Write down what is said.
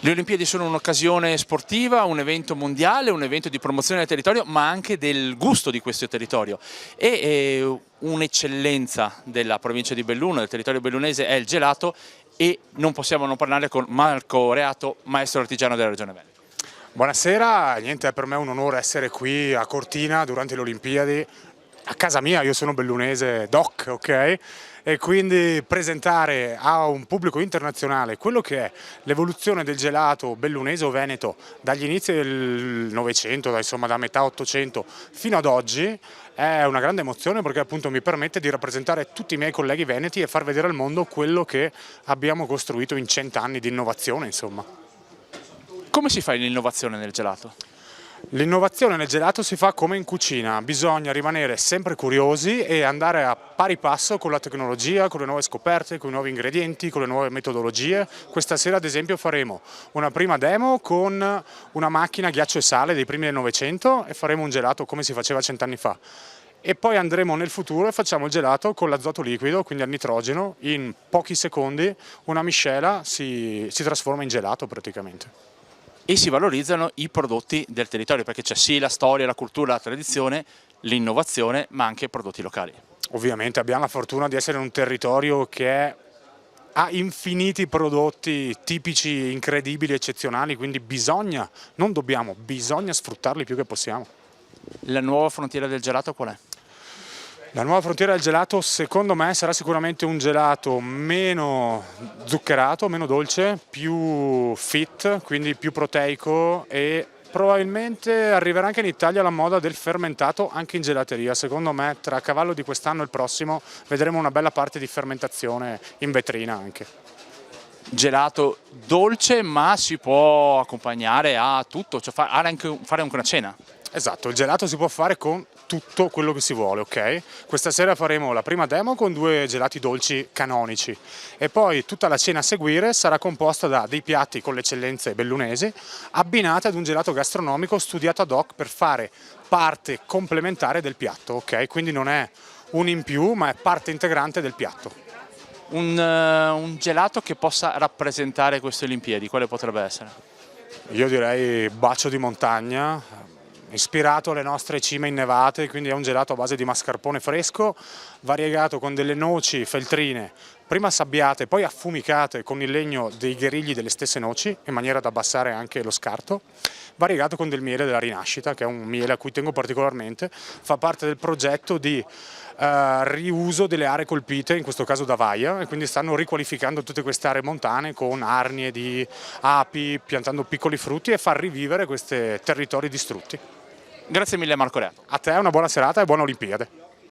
Le Olimpiadi sono un'occasione sportiva, un evento mondiale, un evento di promozione del territorio, ma anche del gusto di questo territorio. E un'eccellenza della provincia di Belluno, del territorio bellunese, è il gelato, e non possiamo non parlare con Marco Reato, maestro artigiano della Regione Veneto. Buonasera, niente, è per me un onore essere qui a Cortina durante le Olimpiadi, a casa mia. Io sono bellunese doc, ok? E quindi presentare a un pubblico internazionale quello che è l'evoluzione del gelato bellunese o veneto dagli inizi del Novecento, insomma da metà Ottocento fino ad oggi, è una grande emozione, perché appunto mi permette di rappresentare tutti i miei colleghi veneti e far vedere al mondo quello che abbiamo costruito in 100 anni di innovazione, insomma. Come si fa l'innovazione nel gelato? L'innovazione nel gelato si fa come in cucina, bisogna rimanere sempre curiosi e andare a pari passo con la tecnologia, con le nuove scoperte, con i nuovi ingredienti, con le nuove metodologie. Questa sera ad esempio faremo una prima demo con una macchina ghiaccio e sale dei primi del Novecento e faremo un gelato come si faceva 100 anni fa. E poi andremo nel futuro e facciamo il gelato con l'azoto liquido, quindi al nitrogeno. In pochi secondi una miscela si trasforma in gelato praticamente. E si valorizzano i prodotti del territorio, perché c'è sì la storia, la cultura, la tradizione, l'innovazione, ma anche prodotti locali. Ovviamente abbiamo la fortuna di essere in un territorio che ha infiniti prodotti tipici, incredibili, eccezionali, quindi bisogna, non dobbiamo, bisogna sfruttarli più che possiamo. La nuova frontiera del gelato qual è? La nuova frontiera del gelato secondo me sarà sicuramente un gelato meno zuccherato, meno dolce, più fit, quindi più proteico, e probabilmente arriverà anche in Italia la moda del fermentato anche in gelateria. Secondo me tra cavallo di quest'anno e il prossimo vedremo una bella parte di fermentazione in vetrina anche. Gelato dolce, ma si può accompagnare a tutto, cioè fare anche una cena. Esatto, il gelato si può fare con tutto quello che si vuole, ok? Questa sera faremo la prima demo con 2 gelati dolci canonici e poi tutta la cena a seguire sarà composta da dei piatti con le eccellenze bellunesi abbinate ad un gelato gastronomico studiato ad hoc per fare parte complementare del piatto, ok? Quindi non è un in più, ma è parte integrante del piatto. Un gelato che possa rappresentare queste Olimpiadi, quale potrebbe essere? Io direi bacio di montagna, ispirato alle nostre cime innevate, quindi è un gelato a base di mascarpone fresco, variegato con delle noci feltrine, prima sabbiate, poi affumicate con il legno dei gherigli delle stesse noci, in maniera da abbassare anche lo scarto, variegato con del miele della rinascita, che è un miele a cui tengo particolarmente, fa parte del progetto di riuso delle aree colpite, in questo caso da Vaia, e quindi stanno riqualificando tutte queste aree montane con arnie di api, piantando piccoli frutti e far rivivere questi territori distrutti. Grazie mille Marco Reato. A te una buona serata e buone Olimpiadi.